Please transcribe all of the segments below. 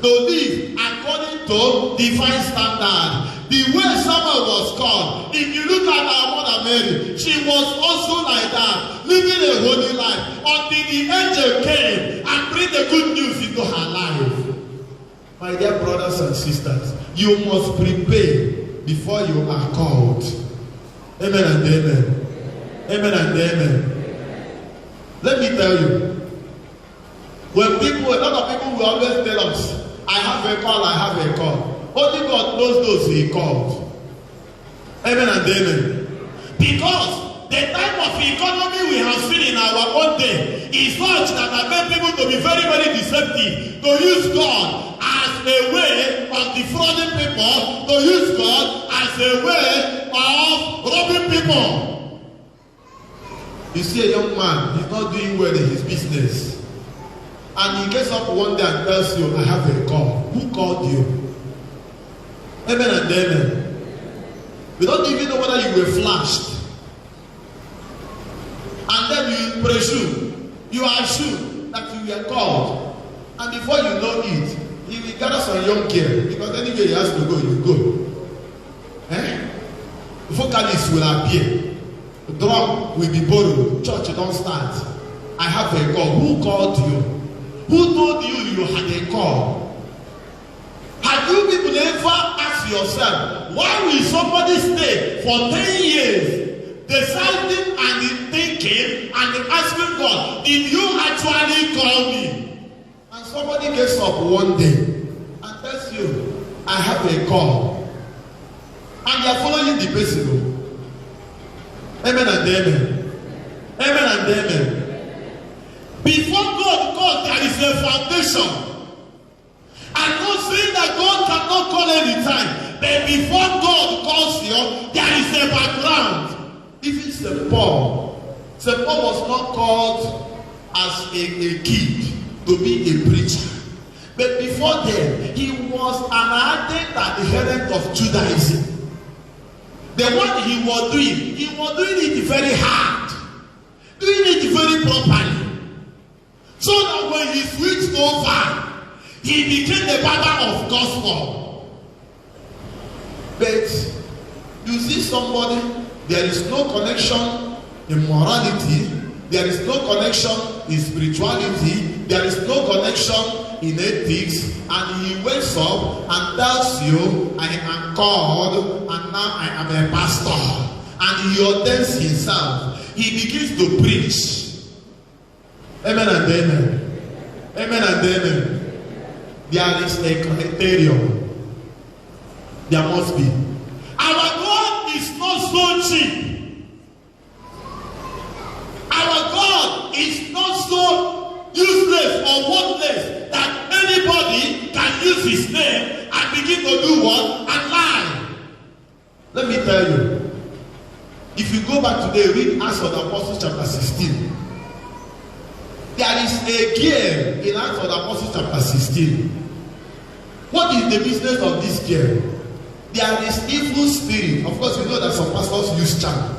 to live according to divine standard. The way Samuel was called, if you look at our mother Mary, she was also like that, living a holy life until the angel came and bring the good news into her life. My dear brothers and sisters, you must prepare before you are called. Amen and amen. Amen and amen. Let me tell you, when a lot of people will always tell us, I have a call, I have a call. Only God knows those He called. Amen and amen. Because the type of economy we have seen in our own day is such that I made people to be very, very deceptive, to use God as a way of defrauding people, to use God as a way of robbing people. You see a young man, he's not doing well in his business. And he gets up one day and tells you, I have a call. Who called you? Amen and amen. We don't even know whether you were flashed. And then you presume, you assume that you were called. And before you know it, he will gather some young girl. Because anyway he has to go, you go. The vocalist will appear. The drum will be borrowed. Church don't start. I have a call. Who called you? Who told you you had a call? Have you people ever asked yourself, why will somebody stay for 10 years deciding and thinking and asking God, did you actually call me? And somebody gets up one day and tells you, I have a call. And you are following the person. Amen and amen. Amen and amen. Before God calls, there is a foundation. I'm not saying that God cannot call anytime, but before God calls you, there is a background. Even St. Paul was not called as a kid to be a preacher. But before then, he was an ardent adherent of Judaism. The one he was doing it very hard, doing it very properly. So that when he switched over, he became the father of gospel. But you see somebody, there is no connection in morality, there is no connection in spirituality, there is no connection in ethics, and he wakes up and tells you, I am called and now I am a pastor. And he ordains himself. He begins to preach. Amen and amen. Amen and amen. There is a criterion. There must be. Our God is not so cheap. Our God is not so useless or worthless that anybody can use his name and begin to do what? And lie. Let me tell you. If you go back today, read Acts of the Apostles chapter 16. There is a girl in Acts of the Apostles chapter 16. What is the business of this girl? There is evil spirit. Of course, you know that some pastors use charm.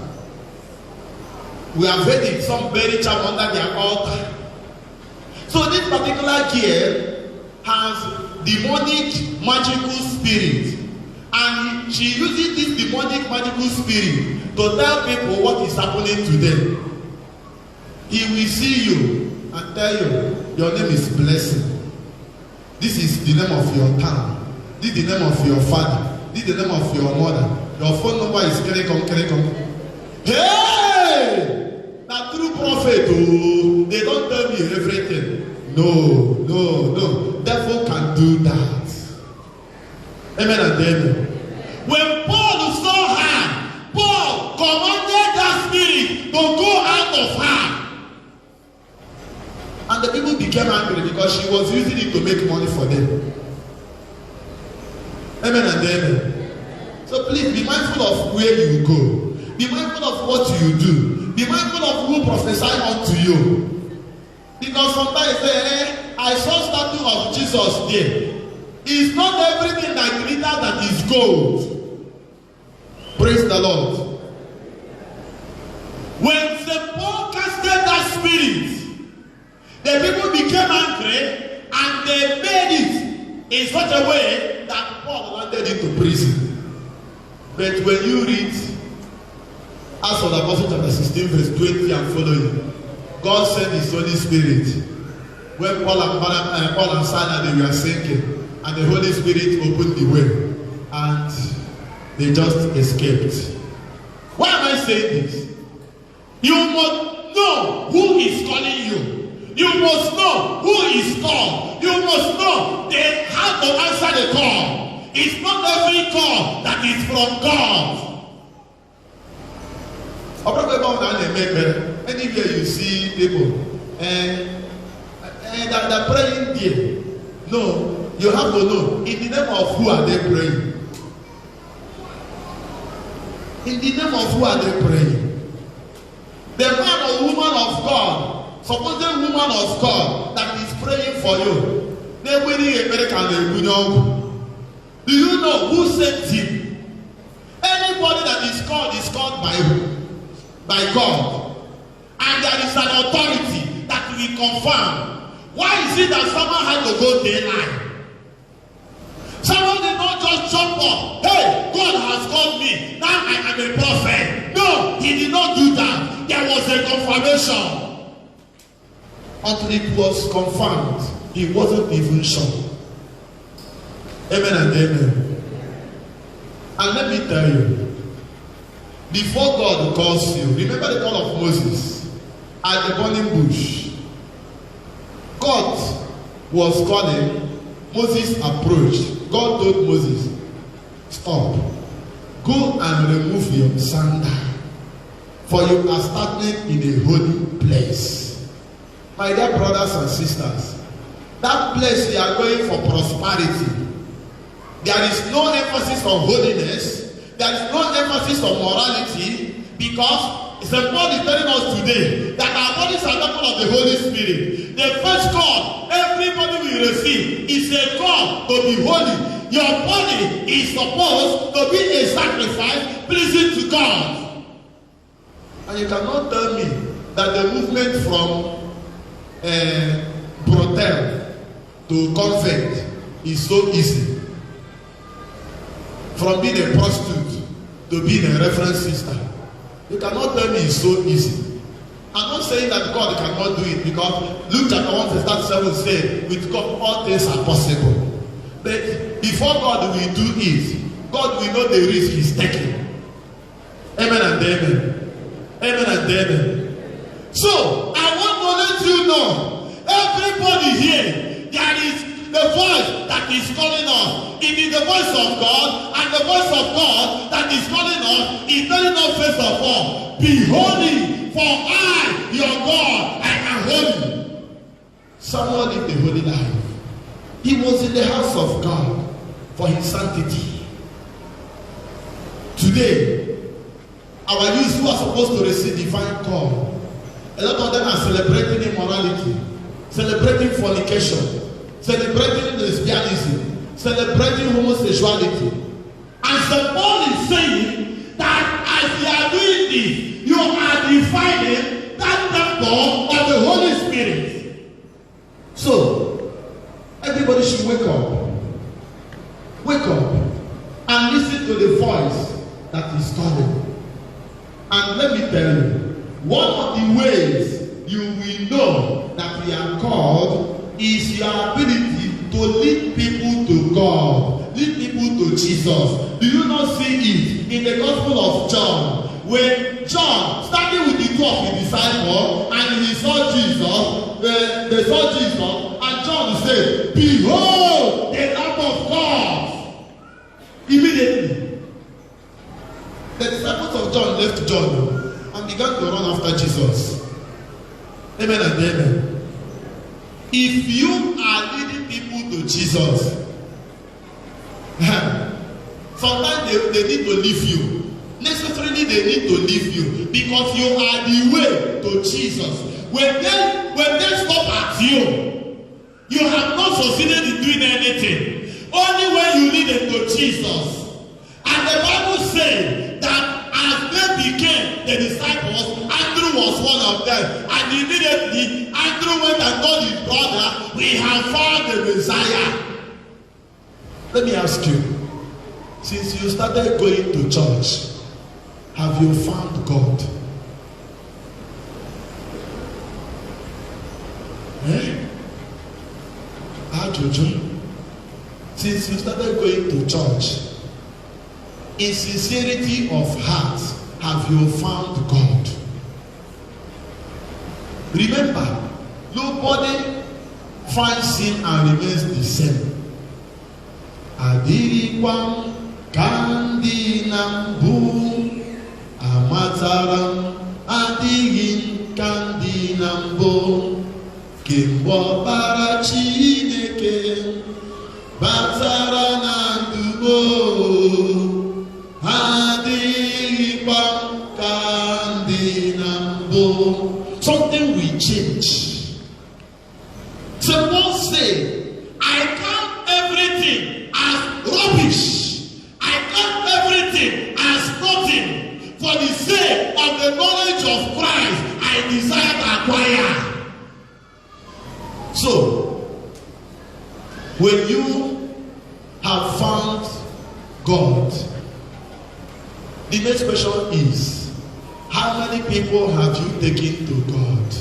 We have heard it. Some bury charm under their altar. So this particular girl has demonic magical spirit. And she uses this demonic magical spirit to tell people what is happening to them. He will see you and tell you, your name is Blessing. This is the name of your town. This is the name of your father. This is the name of your mother. Your phone number is Kerekom. Hey! Now true prophet, oh, they don't tell me everything. No. Devil can do that. Amen and amen. When Paul saw her, Paul commanded that spirit to go out of her. And the people became angry because she was using it to make money for them. Amen and amen. So please be mindful of where you go. Be mindful of what you do. Be mindful of who prophesy unto you. Because sometimes they say, I saw statue of Jesus there. It's not everything that glitters that is gold. Praise the Lord. When St. Paul casted that spirit, the people became angry and they made it in such a way that Paul landed into prison. But when you read Acts of the Apostles chapter 16 verse 20 and following, God sent His Holy Spirit when Paul and Silas they were sinking, and the Holy Spirit opened the way and they just escaped. Why am I saying this? You must know who is calling you. You must know who is called. You must know how to answer the call. It's not every call that is from God. Anywhere you see people and they're praying there. No, you have to know in the name of who are they praying. In the name of who are they praying? The man or woman of God, supposed woman of God that is praying for you. Do you know who sent him? Anybody that is called by God. And there is an authority that will confirm. Why is it that someone had to go daylight? Someone did not just jump up. Hey, God has called me. Now I am a prophet. No, he did not do that. There was a confirmation. Until it was confirmed, he wasn't even sure. Amen and amen. And let me tell you, before God calls you, remember the call of Moses at the burning bush. God was calling, Moses approached. God told Moses, stop, go and remove your sandal, for you are standing in a holy place. My dear brothers and sisters, that place you are going for prosperity. There is no emphasis on holiness. There is no emphasis on morality, because St. Paul is telling us today that our bodies are temple of the Holy Spirit. The first call everybody will receive is a call to be holy. Your body is supposed to be a sacrifice pleasing to God. And you cannot tell me that the movement from brothel to convent is so easy. From being a prostitute to being a reverend sister. You cannot tell me it's so easy. I'm not saying that God cannot do it, because Luke chapter 1 verse 37 says, with God all things are possible. But before God will do it, God will know the risk He's taking. Amen and amen. Amen and amen. So, I want to let you know, everybody here, there is the voice that is calling us. It is the voice of God, and the voice of God that is calling us is telling us first of all, be holy, for I, your God, I am holy. Someone lived a holy life. He was in the house of God for his sanctity. Today, our youth who are supposed to receive divine call, a lot of them are celebrating immorality, celebrating fornication, celebrating lesbianism, celebrating homosexuality. And St. Paul is saying that as you are doing this, you are defining that temple of the Holy Spirit. So, everybody should wake up. Wake up and listen to the voice that is calling. And let me tell you, one of the ways you will know that we are called is your ability to lead people to God, lead people to Jesus. Do you not see it in the Gospel of John? When John, starting with the two of the disciples, and he saw Jesus, they saw Jesus, and John said, behold, the Lamb of God. Immediately, the disciples of John left John and began to run after Jesus. Amen and amen. If you are leading people to Jesus, sometimes they need to leave you. Necessarily they need to leave you, because you are the way to Jesus. When they stop at you, you have not succeeded in doing anything. Only when you lead them to Jesus. And the Bible says that as they became the disciples, Andrew was one of them. And immediately, Andrew went and told his brother, we have found the Messiah. Let me ask you, since you started going to church, have you found God? Jojo, since you started going to church, in sincerity of heart, have you found God? Remember, nobody finds him and remains the same. Adirikwam kandi nambu amataram adigin kandi nambu kimbo bara chineke batara nandubo adigin kandi nambu. Something will change. Someone say, I count everything as rubbish. I count everything as nothing for the sake of the knowledge of Christ I desire to acquire. So, when you have found God, the next question is, how many people have you taken to God?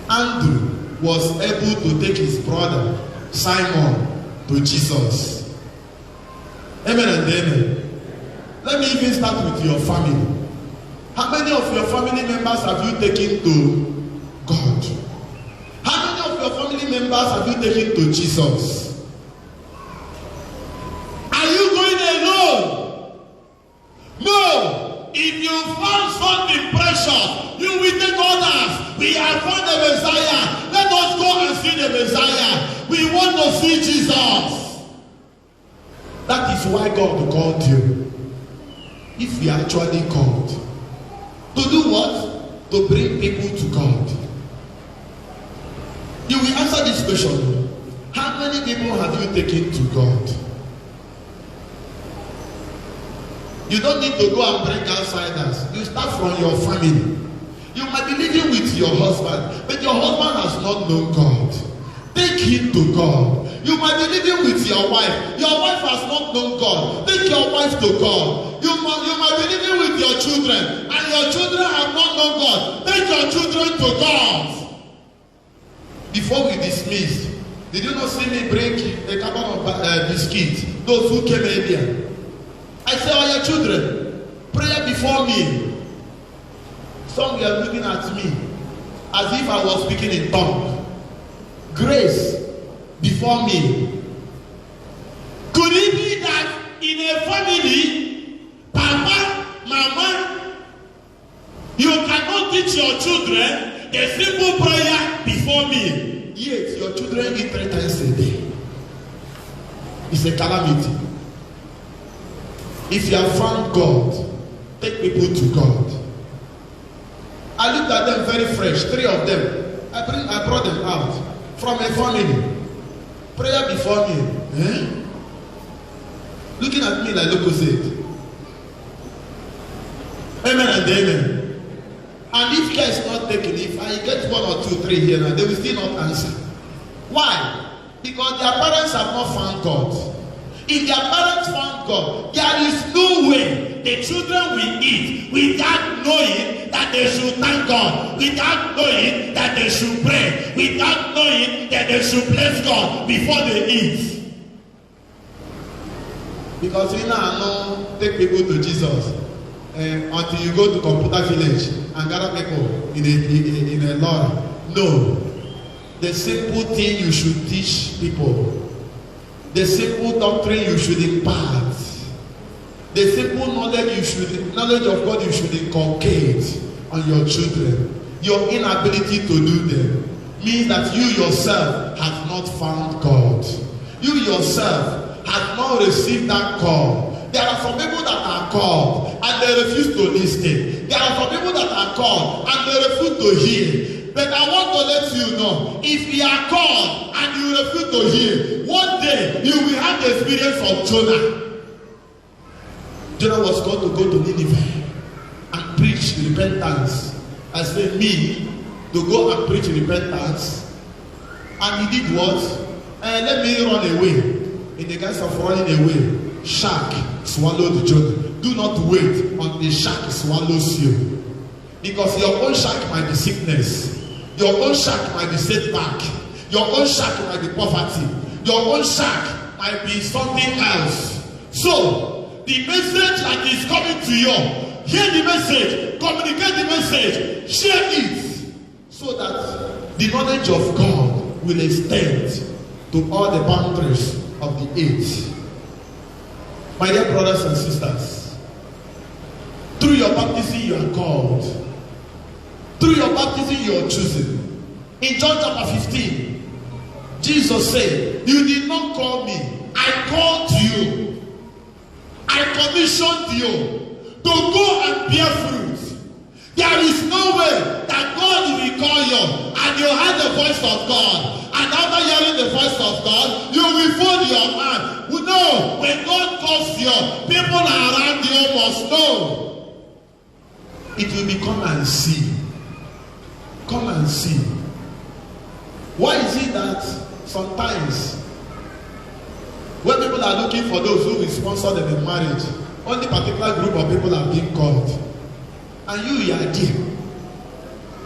Andrew was able to take his brother Simon to Jesus. Amen and amen. Let me even start with your family. How many of your family members have you taken to God? How many of your family members have you taken to Jesus? Are you going alone? No. If you found something precious, you will take others. We have found the Messiah. Let us go and see the Messiah. We want to see Jesus. That is why God called you. If you are actually called. To do what? To bring people to God. You will answer this question. How many people have you taken to God? You don't need to go and bring outsiders. You start from your family. You might be living with your husband, but your husband has not known God. Take him to God. You might be living with your wife. Your wife has not known God. Take your wife to God. You might be living with your children, and your children have not known God. Take your children to God. Before we dismiss, did you not see me break a carton of biscuits? Those who came earlier. I said, oh, your children, prayer before me. Some were looking at me as if I was speaking in tongues. Grace before me. Could it be that in a family, Papa, Mama, you cannot teach your children a simple prayer before me? Yet your children eat 3 times a day. It's a calamity. If you have found God, take people to God. I looked at them very fresh, 3 of them. I brought them out from a family. Prayer before me. Looking at me like Loco said. Amen and amen. And if care is not taken, if I get 1 or 2, 3 here now, they will still not answer. Why? Because their parents have not found God. If their parents found God, there is no way the children will eat without knowing that they should thank God, without knowing that they should pray, without knowing that they should bless God before they eat. Because we now take people to Jesus until you go to Computer Village and gather people in a lorry. No. The simple thing you should teach people. The simple doctrine you should impart. The simple knowledge of God you should inculcate on your children. Your inability to do them means that you yourself have not found God. You yourself have not received that call. There are some people that are called and they refuse to listen. There are some people that are called and they refuse to hear. But I want to let you know, if you are called and you refuse to hear, one day you will have the experience of Jonah. Jonah was called to go to Nineveh and preach repentance. I said, me, to go and preach repentance. And he did what? Let me run away in the guise of running away, shark swallowed Jonah. Do not wait until the shark swallows you. Because your own shark might be sickness. Your own shark might be setback. Your own shark might be poverty. Your own shark might be something else. So, the message that is coming to you, hear the message, communicate the message, share it, so that the knowledge of God will extend to all the boundaries of the age. My dear brothers and sisters, through your baptism you are called. Through your baptism you are chosen. In John chapter 15, Jesus said, you did not call me, I called you. I commissioned you to go and bear fruit. There is no way that God will call you and you hear the voice of God. And after hearing the voice of God, you will fold your hand. No, when God calls you, people around you must know. It will be come and see. Come and see. Why is it that sometimes when people are looking for those who will sponsor them in marriage, only particular group of people are being called? And you are there.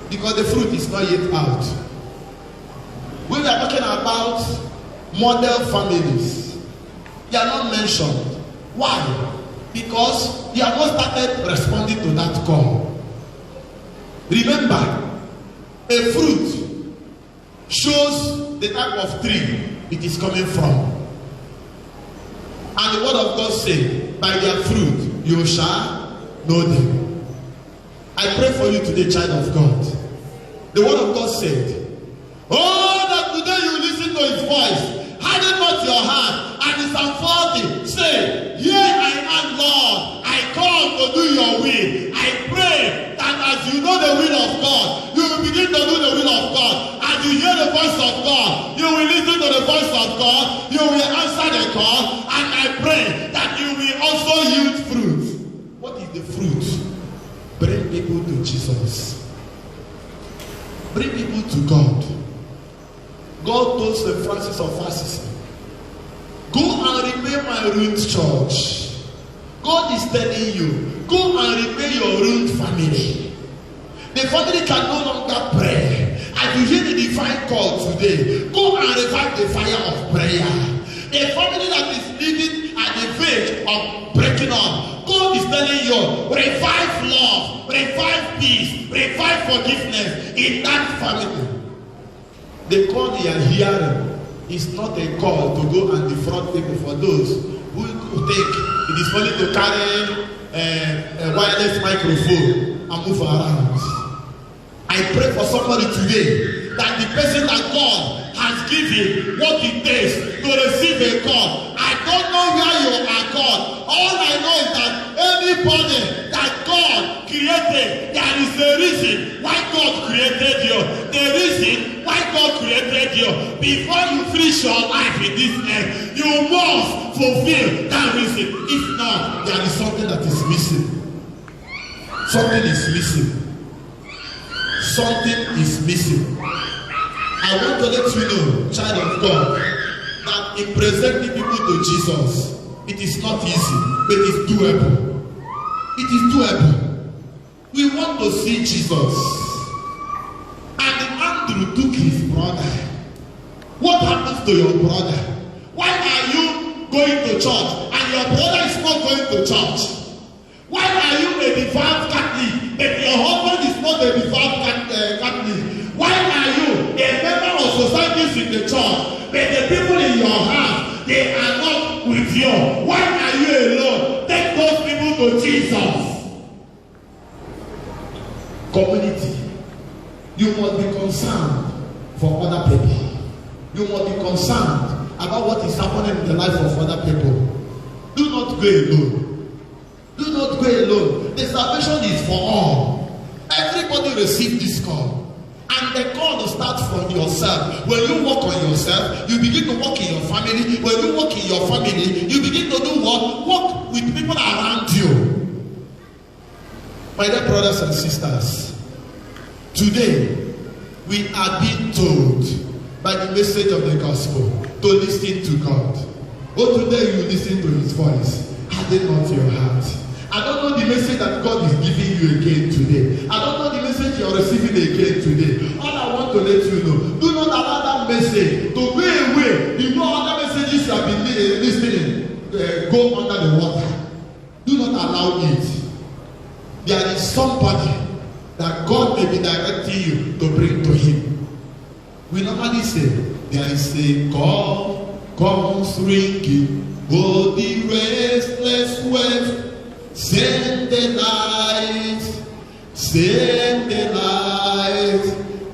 Because the fruit is not yet out. When we are talking about model families, they are not mentioned. Why? Because they have not started responding to that call. Remember, a fruit shows the type of tree it is coming from. And the word of God said, by their fruit you shall know them. I pray for you today, child of God. The word of God said, oh, that today you listen to his voice, harden not your heart. And in Psalm 40, say, here I am, Lord, I come to do your will. I pray that as you know the will of God, you will begin to do the will of God. As you hear the voice of God, you will listen to the voice of God, you will answer the call, and I pray that you will also yield fruit. What is the fruit? Bring people to Jesus. Bring people to God. God told St. Francis of Assisi, go and repair my ruined church. God is telling you, go and repair your ruined family. The family can no longer pray. As you hear the divine call today, go and revive the fire of prayer. A family that is living at the verge of breaking up, God is telling you, revive love, revive peace, revive forgiveness in that family. The call they are hearing is not a call to go and defraud people for those who think it is only to carry a wireless microphone and move around. I pray for somebody today that the person that God has given what it takes to receive a call. I don't know where you are called. All I know is that anybody that God created, there is a reason why God created you. The reason why God created you. Before you finish your life in this earth, you must fulfill that reason. If not, there is something that is missing. Something is missing. Something is missing. I want to let you know, child of God, that in presenting people to Jesus, it is not easy, but it is doable. It is doable. We want to see Jesus. And Andrew took his brother. What happens to your brother? Why are you going to church and your brother is not going to church? Why are you a devout Catholic if your husband is not a devout Catholic? Why are you a member of societies in the church but the people in your house, they are not with you? Why are you alone? Take those people to Jesus. Community, you must be concerned for other people. You must be concerned about what is happening in the life of other people. Do not go alone. Do not go alone. The salvation is for all. Everybody receive this call. And the call will start from yourself. When you work on yourself, you begin to work in your family. When you work in your family, you begin to do what? Work with people around you. My dear brothers and sisters, today we are being told by the message of the gospel to listen to God. Oh, today you listen to his voice. Harden not your heart. I don't know the message that God is giving you again today. I don't know the message you are receiving again today. All I want to let you know, do not allow that message to go away. You know other messages you have been listening go under the water. Do not allow it. There is somebody that God may be directing you to bring to him. We normally say, there is a call comes ringing, oh the restless wave, send the light, send the light.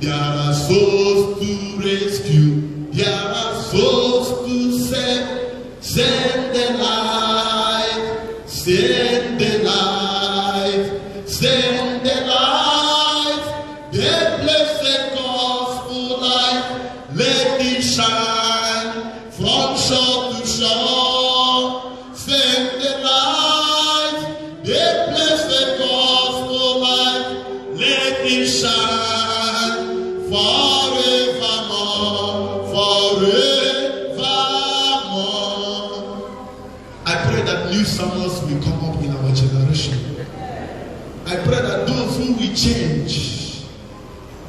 There are souls to rescue, there are souls to save, send the light, send the light, send the light, the blessed gospel light, let it shine from shore to shore, send the light, the blessed gospel light, let it shine forevermore, forevermore. I pray that new summers will come up in our generation. I pray that those who will change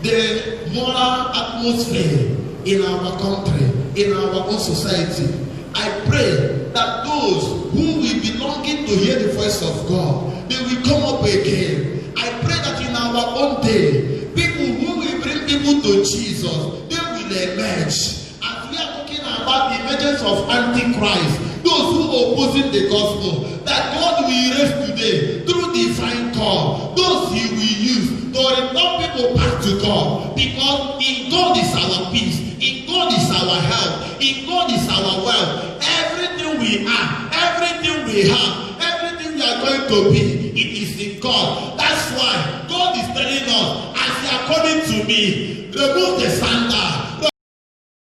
the moral atmosphere in our country, in our own society. I pray that those who will be longing to hear the voice of God, they will come up again. I pray that in our own day, people who will bring people to Jesus, they will emerge. As we are talking about the emergence of Antichrist, those who are opposing the gospel, that God will raise today through divine call, those he will use to return people back to God, because in God is our peace, in God is our health, in God is our wealth. Everything we are, everything we have, everything we are going to be, it is in God. That's why God is telling us, as you are coming to me, remove the sandal.